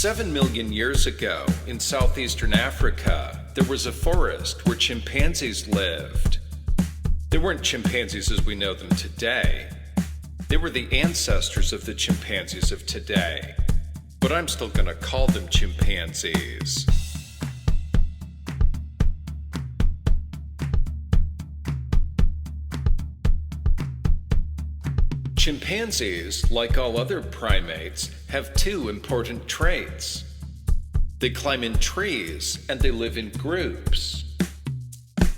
7 million years ago, in southeastern Africa, there was a forest where chimpanzees lived. They weren't chimpanzees as we know them today. They were the ancestors of the chimpanzees of today. But I'm still gonna call them chimpanzees. Chimpanzees, like all other primates, have two important traits. They climb in trees and they live in groups.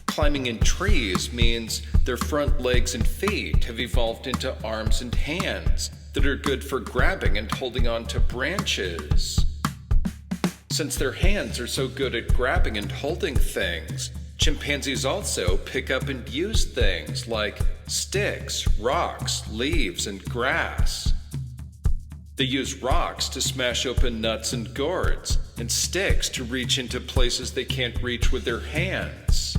Climbing in trees means their front legs and feet have evolved into arms and hands that are good for grabbing and holding on to branches. Since their hands are so good at grabbing and holding things, chimpanzees also pick up and use things like sticks, rocks, leaves, and grass. They use rocks to smash open nuts and gourds, and sticks to reach into places they can't reach with their hands.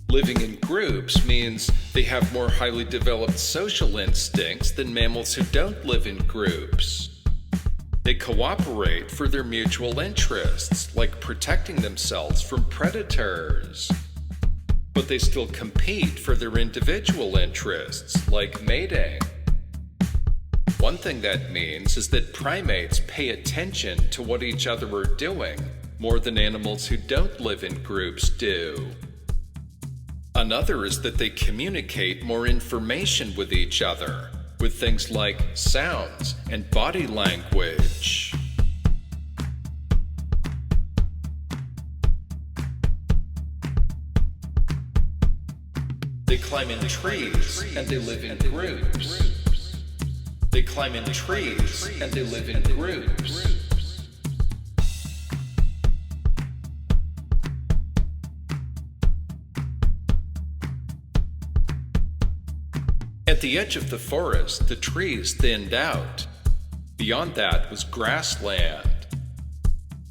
Living in groups means they have more highly developed social instincts than mammals who don't live in groups. They cooperate for their mutual interests, like protecting themselves from predators. But they still compete for their individual interests, like mating. One thing that means is that primates pay attention to what each other are doing more than animals who don't live in groups do. Another is that they communicate more information with each other, with things like sounds and body language. They climb in trees and they live in groups. They climb in trees and they live in groups. At the edge of the forest, the trees thinned out. Beyond that was grassland.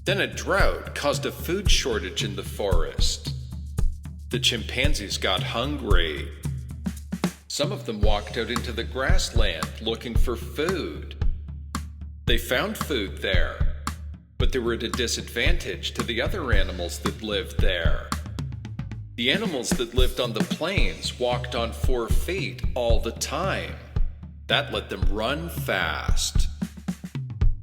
Then a drought caused a food shortage in the forest. The chimpanzees got hungry. Some of them walked out into the grassland looking for food. They found food there, but they were at a disadvantage to the other animals that lived there. The animals that lived on the plains walked on 4 feet all the time. That let them run fast.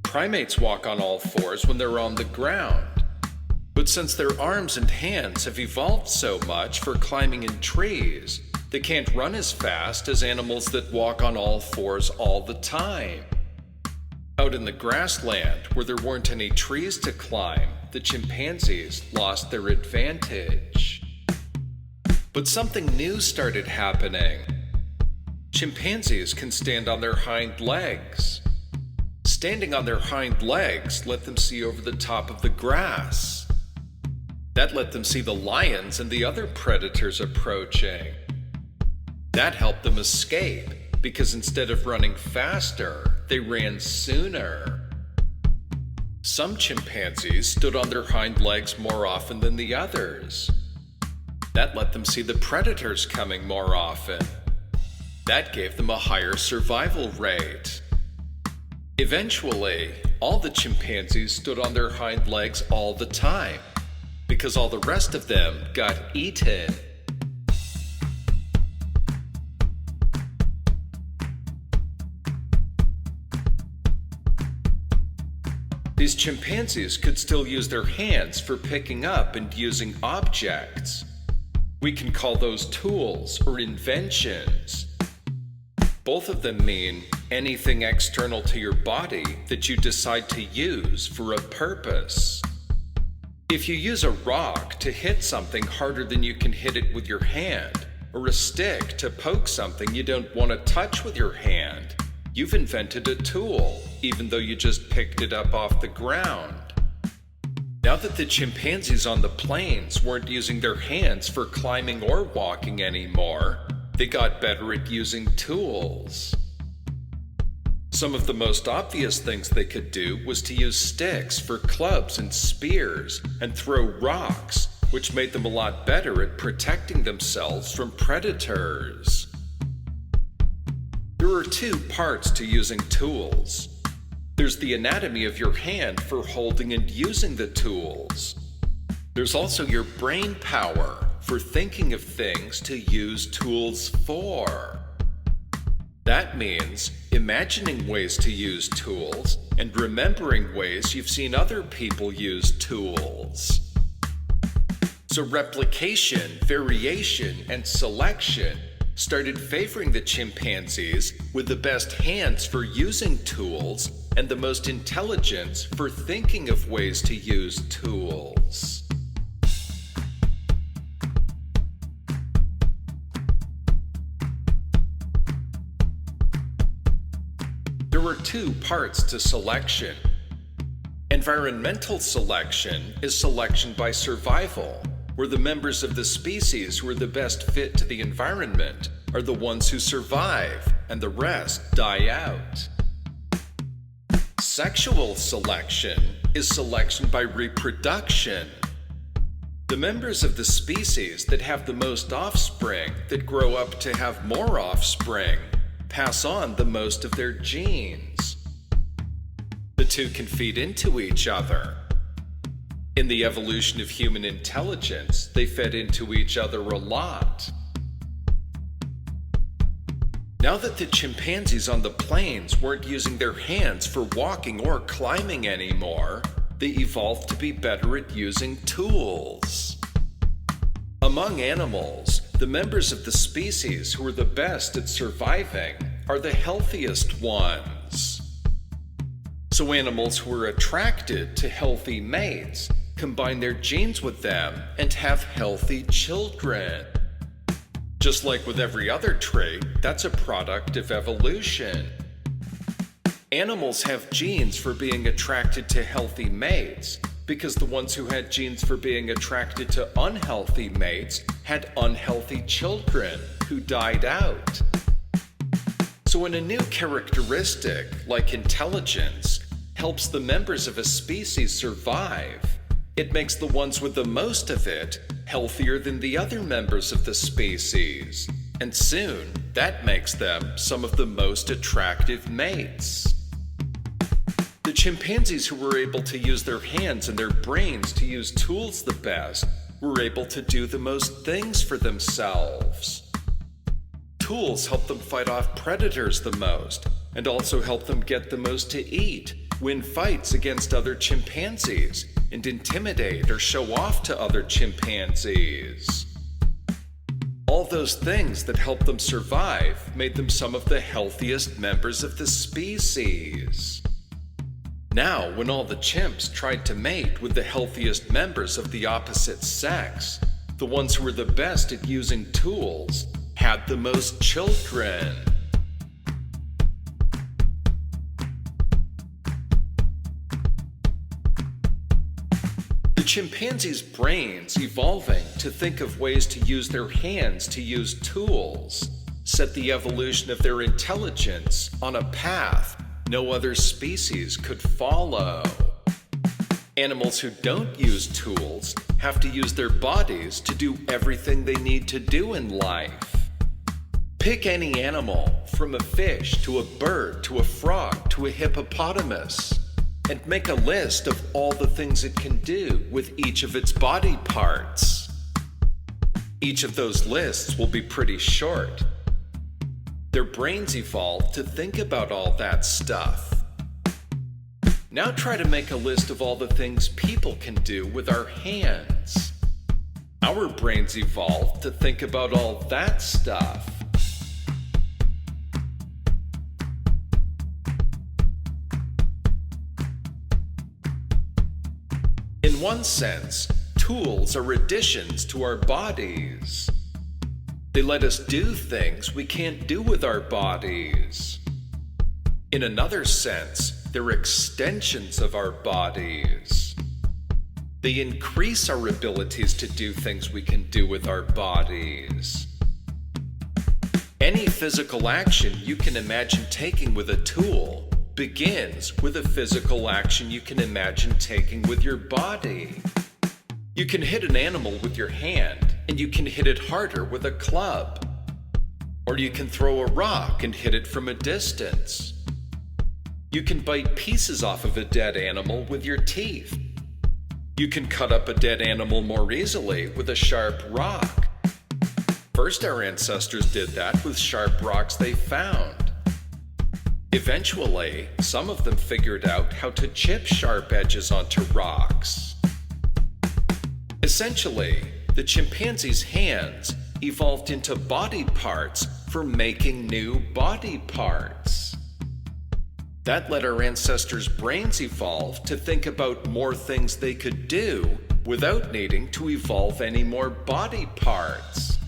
Primates walk on all fours when they're on the ground. But since their arms and hands have evolved so much for climbing in trees, they can't run as fast as animals that walk on all fours all the time. Out in the grassland, where there weren't any trees to climb, the chimpanzees lost their advantage. But something new started happening. Chimpanzees can stand on their hind legs. Standing on their hind legs let them see over the top of the grass. That let them see the lions and the other predators approaching. That helped them escape, because instead of running faster, they ran sooner. Some chimpanzees stood on their hind legs more often than the others. That let them see the predators coming more often. That gave them a higher survival rate. Eventually, all the chimpanzees stood on their hind legs all the time, because all the rest of them got eaten. These chimpanzees could still use their hands for picking up and using objects. We can call those tools or inventions. Both of them mean anything external to your body that you decide to use for a purpose. If you use a rock to hit something harder than you can hit it with your hand, or a stick to poke something you don't want to touch with your hand, you've invented a tool, even though you just picked it up off the ground. Now that the chimpanzees on the plains weren't using their hands for climbing or walking anymore, they got better at using tools. Some of the most obvious things they could do was to use sticks for clubs and spears and throw rocks, which made them a lot better at protecting themselves from predators. There are 2 parts to using tools. There's the anatomy of your hand for holding and using the tools. There's also your brain power for thinking of things to use tools for. That means imagining ways to use tools and remembering ways you've seen other people use tools. So replication, variation, and selection started favoring the chimpanzees with the best hands for using tools and the most intelligence for thinking of ways to use tools. There were two parts to selection. Environmental selection is selection by survival, where the members of the species who are the best fit to the environment are the ones who survive and the rest die out. Sexual selection is selection by reproduction. The members of the species that have the most offspring that grow up to have more offspring pass on the most of their genes. The two can feed into each other. In the evolution of human intelligence, they fed into each other a lot. Now that the chimpanzees on the plains weren't using their hands for walking or climbing anymore, they evolved to be better at using tools. Among animals, the members of the species who are the best at surviving are the healthiest ones. So animals who are attracted to healthy mates combine their genes with them and have healthy children. Just like with every other trait, that's a product of evolution. Animals have genes for being attracted to healthy mates because the ones who had genes for being attracted to unhealthy mates had unhealthy children who died out. So when a new characteristic, like intelligence, helps the members of a species survive, it makes the ones with the most of it healthier than the other members of the species, and soon that makes them some of the most attractive mates. The chimpanzees who were able to use their hands and their brains to use tools the best were able to do the most things for themselves. Tools help them fight off predators the most, and also help them get the most to eat, win fights against other chimpanzees, and intimidate or show off to other chimpanzees. All those things that helped them survive made them some of the healthiest members of the species. Now, when all the chimps tried to mate with the healthiest members of the opposite sex, the ones who were the best at using tools had the most children. The chimpanzees' brains evolving to think of ways to use their hands to use tools set the evolution of their intelligence on a path no other species could follow. Animals who don't use tools have to use their bodies to do everything they need to do in life. Pick any animal, from a fish to a bird to a frog to a hippopotamus, and make a list of all the things it can do with each of its body parts. Each of those lists will be pretty short. Their brains evolved to think about all that stuff. Now try to make a list of all the things people can do with our hands. Our brains evolved to think about all that stuff. In one sense, tools are additions to our bodies. They let us do things we can't do with our bodies. In another sense, they're extensions of our bodies. They increase our abilities to do things we can do with our bodies. Any physical action you can imagine taking with a tool begins with a physical action you can imagine taking with your body. You can hit an animal with your hand, and you can hit it harder with a club. Or you can throw a rock and hit it from a distance. You can bite pieces off of a dead animal with your teeth. You can cut up a dead animal more easily with a sharp rock. First, our ancestors did that with sharp rocks they found. Eventually, some of them figured out how to chip sharp edges onto rocks. Essentially, the chimpanzee's hands evolved into body parts for making new body parts. That let our ancestors' brains evolve to think about more things they could do without needing to evolve any more body parts.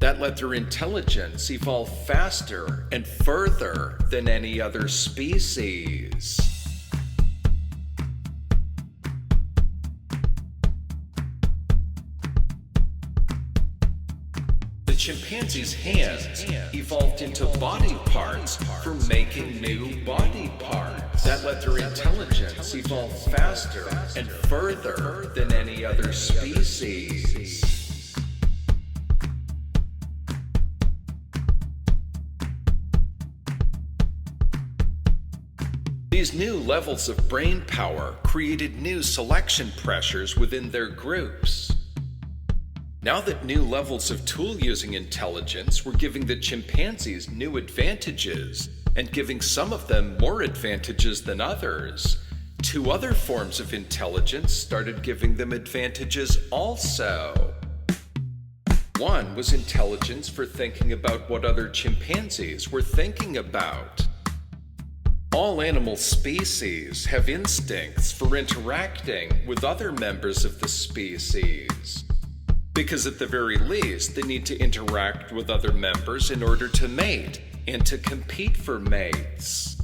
That let their intelligence evolve faster and further than any other species. The chimpanzee's hands evolved into body parts for making new body parts. That let their intelligence evolve faster and further than any other species. These new levels of brain power created new selection pressures within their groups. Now that new levels of tool-using intelligence were giving the chimpanzees new advantages and giving some of them more advantages than others, two other forms of intelligence started giving them advantages also. One was intelligence for thinking about what other chimpanzees were thinking about. All animal species have instincts for interacting with other members of the species, because at the very least they need to interact with other members in order to mate and to compete for mates.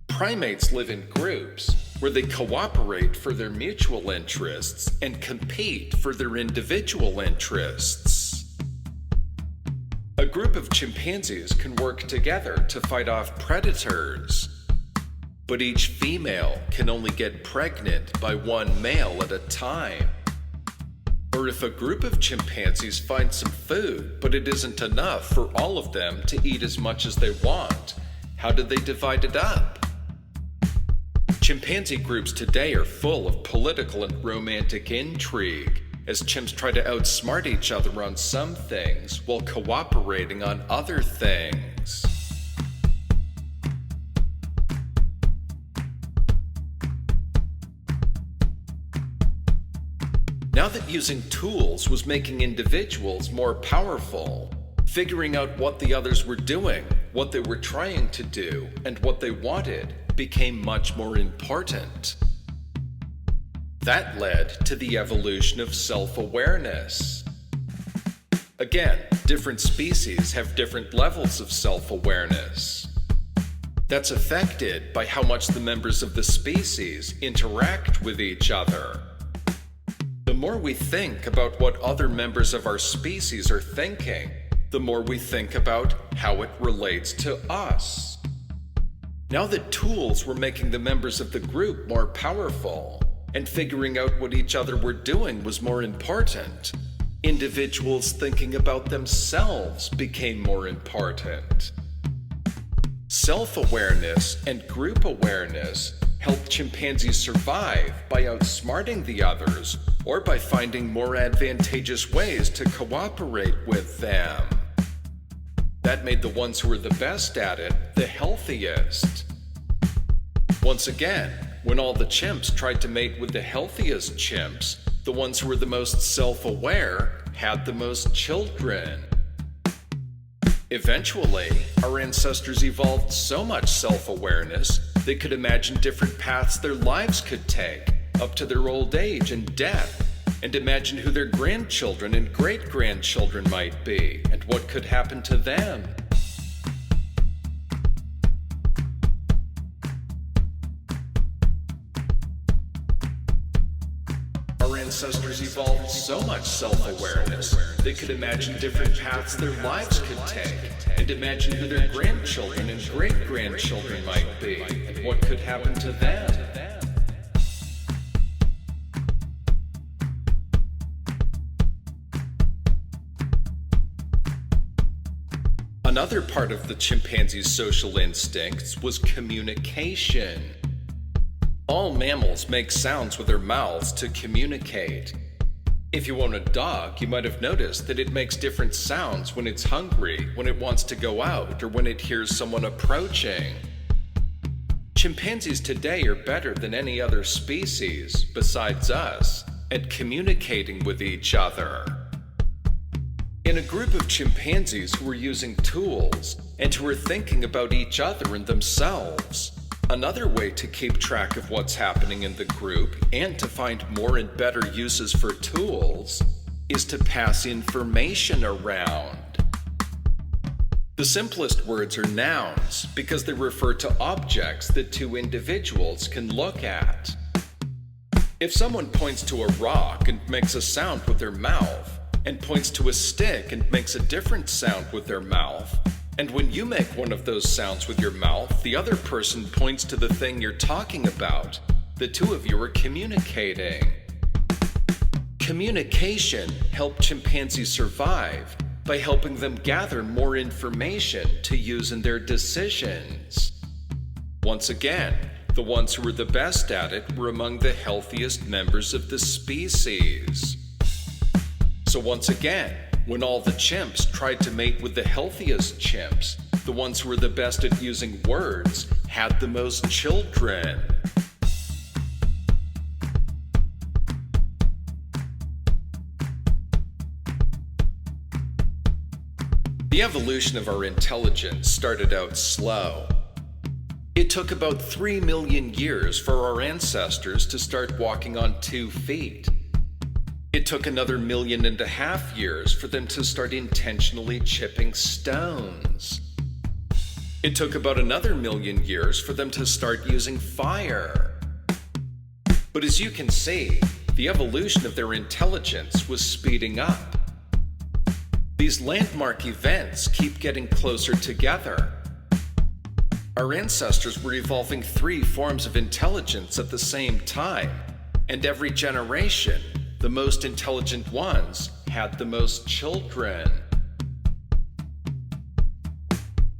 Primates live in groups where they cooperate for their mutual interests and compete for their individual interests. A group of chimpanzees can work together to fight off predators, but each female can only get pregnant by one male at a time. Or if a group of chimpanzees finds some food, but it isn't enough for all of them to eat as much as they want, how do they divide it up? Chimpanzee groups today are full of political and romantic intrigue, as chimps try to outsmart each other on some things while cooperating on other things. Now that using tools was making individuals more powerful, figuring out what the others were doing, what they were trying to do, and what they wanted became much more important. That led to the evolution of self-awareness. Again, different species have different levels of self-awareness. That's affected by how much the members of the species interact with each other. The more we think about what other members of our species are thinking, the more we think about how it relates to us. Now that tools were making the members of the group more powerful, and figuring out what each other were doing was more important, individuals thinking about themselves became more important. Self-awareness and group awareness helped chimpanzees survive by outsmarting the others or by finding more advantageous ways to cooperate with them. That made the ones who were the best at it the healthiest. Once again, when all the chimps tried to mate with the healthiest chimps, the ones who were the most self-aware had the most children. Eventually, our ancestors evolved so much self-awareness they could imagine different paths their lives could take up to their old age and death, and imagine who their grandchildren and great-grandchildren might be and what could happen to them. Our ancestors evolved so much self-awareness they could imagine different paths their lives could take and imagine who their grandchildren and great-grandchildren might be and what could happen to them. Another part of the chimpanzee's social instincts was communication. All mammals make sounds with their mouths to communicate. If you own a dog, you might have noticed that it makes different sounds when it's hungry, when it wants to go out, or when it hears someone approaching. Chimpanzees today are better than any other species, besides us, at communicating with each other. In a group of chimpanzees who were using tools and who were thinking about each other and themselves, another way to keep track of what's happening in the group and to find more and better uses for tools is to pass information around. The simplest words are nouns because they refer to objects that two individuals can look at. If someone points to a rock and makes a sound with their mouth, and points to a stick and makes a different sound with their mouth, and when you make one of those sounds with your mouth, the other person points to the thing you're talking about, the two of you are communicating. Communication helped chimpanzees survive by helping them gather more information to use in their decisions. Once again, the ones who were the best at it were among the healthiest members of the species. So once again, when all the chimps tried to mate with the healthiest chimps, the ones who were the best at using words had the most children. The evolution of our intelligence started out slow. It took about 3 million years for our ancestors to start walking on 2 feet. It took another 1.5 million years for them to start intentionally chipping stones. It took about another 1 million years for them to start using fire. But as you can see, the evolution of their intelligence was speeding up. These landmark events keep getting closer together. Our ancestors were evolving 3 forms of intelligence at the same time, and every generation, the most intelligent ones had the most children.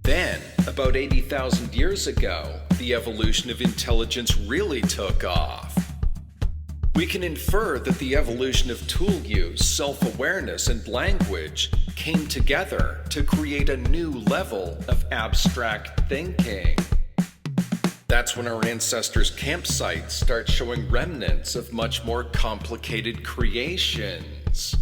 Then, about 80,000 years ago, the evolution of intelligence really took off. We can infer that the evolution of tool use, self-awareness, and language came together to create a new level of abstract thinking. That's when our ancestors' campsites start showing remnants of much more complicated creations,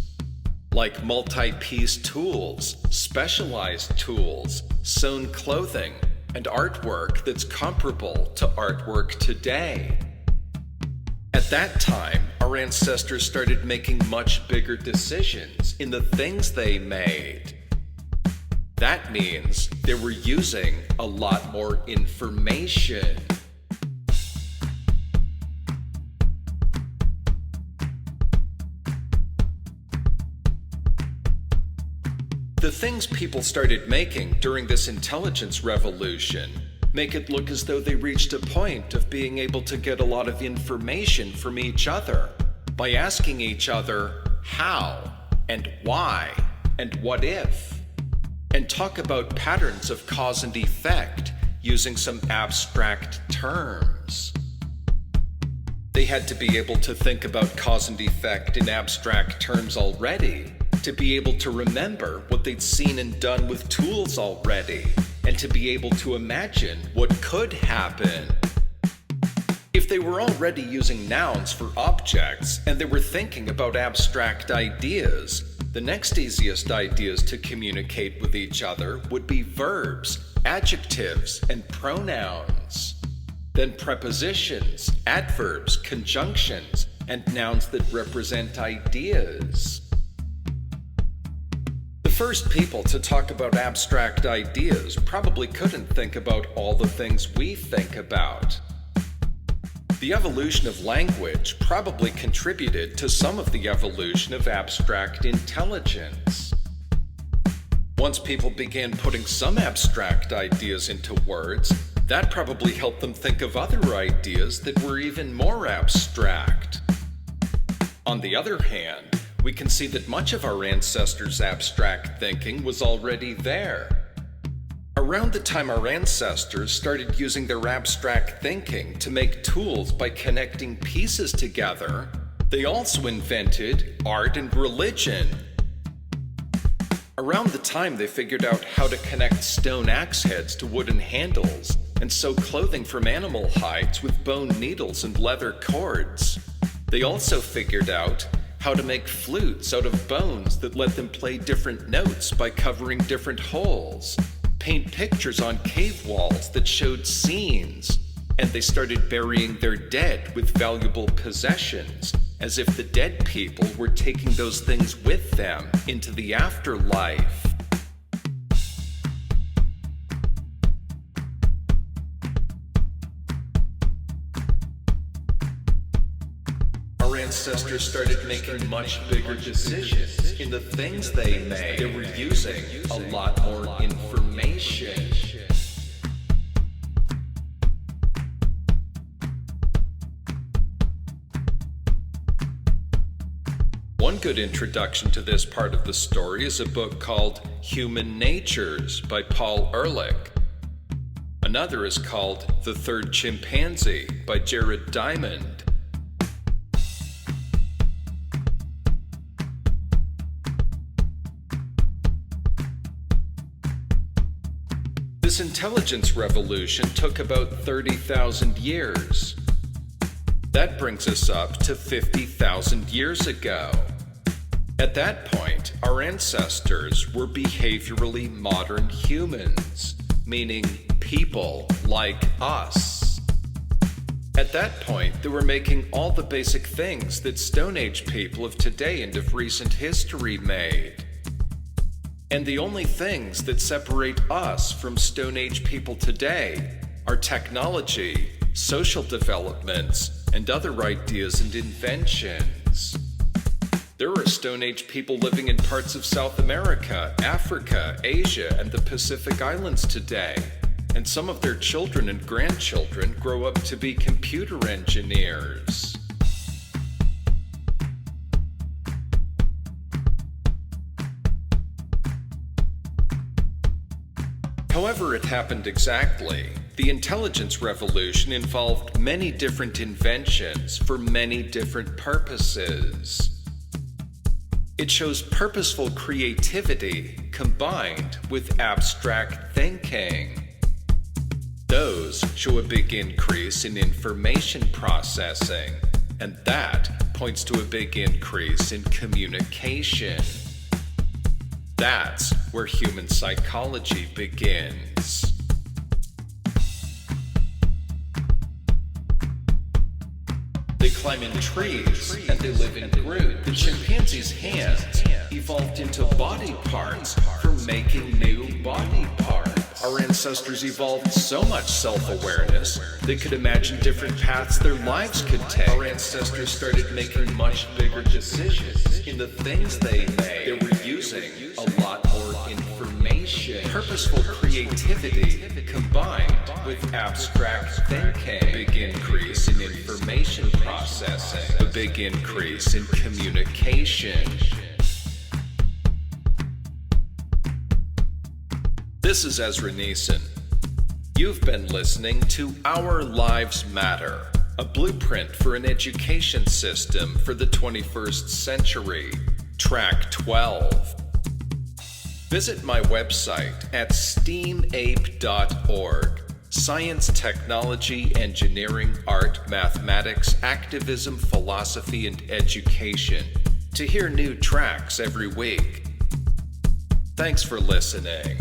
like multi-piece tools, specialized tools, sewn clothing, and artwork that's comparable to artwork today. At that time, our ancestors started making much bigger decisions in the things they made. That means they were using a lot more information. The things people started making during this intelligence revolution make it look as though they reached a point of being able to get a lot of information from each other by asking each other how and why and what if, and talk about patterns of cause and effect using some abstract terms. They had to be able to think about cause and effect in abstract terms already, to be able to remember what they'd seen and done with tools already, and to be able to imagine what could happen. If they were already using nouns for objects and they were thinking about abstract ideas, the next easiest ideas to communicate with each other would be verbs, adjectives, and pronouns. Then prepositions, adverbs, conjunctions, and nouns that represent ideas. The first people to talk about abstract ideas probably couldn't think about all the things we think about. The evolution of language probably contributed to some of the evolution of abstract intelligence. Once people began putting some abstract ideas into words, that probably helped them think of other ideas that were even more abstract. On the other hand, we can see that much of our ancestors' abstract thinking was already there. Around the time our ancestors started using their abstract thinking to make tools by connecting pieces together, they also invented art and religion. Around the time they figured out how to connect stone axe heads to wooden handles and sew clothing from animal hides with bone needles and leather cords, they also figured out how to make flutes out of bones that let them play different notes by covering different holes, paint pictures on cave walls that showed scenes, and they started burying their dead with valuable possessions, as if the dead people were taking those things with them into the afterlife. Our ancestors started making much bigger decisions in the things they made. They were using a lot more information. One good introduction to this part of the story is a book called Human Natures by Paul Ehrlich. Another is called The Third Chimpanzee by Jared Diamond. This intelligence revolution took about 30,000 years. That brings us up to 50,000 years ago. At that point, our ancestors were behaviorally modern humans, meaning people like us. At that point, they were making all the basic things that Stone Age people of today and of recent history made. And the only things that separate us from Stone Age people today are technology, social developments, and other ideas and inventions. There are Stone Age people living in parts of South America, Africa, Asia, and the Pacific Islands today, and some of their children and grandchildren grow up to be computer engineers. However it happened exactly, the intelligence revolution involved many different inventions for many different purposes. It shows purposeful creativity combined with abstract thinking. Those show a big increase in information processing, and that points to a big increase in communication. That's where human psychology begins. They climb in trees and they live in groups. The chimpanzee's hands evolved into body parts for making new body parts. Our ancestors evolved so much self-awareness they could imagine different paths their lives could take. Our ancestors started making much bigger decisions in the things they made. They were using a lot more information. Purposeful creativity combined with abstract thinking. A big increase in information processing. A big increase in communication. This is Ezra Neeson. You've been listening to Our Lives Matter, a blueprint for an education system for the 21st century, Track 12. Visit my website at STEAMAPE.org. Science, technology, engineering, art, mathematics, activism, philosophy, and education, to hear new tracks every week. Thanks for listening.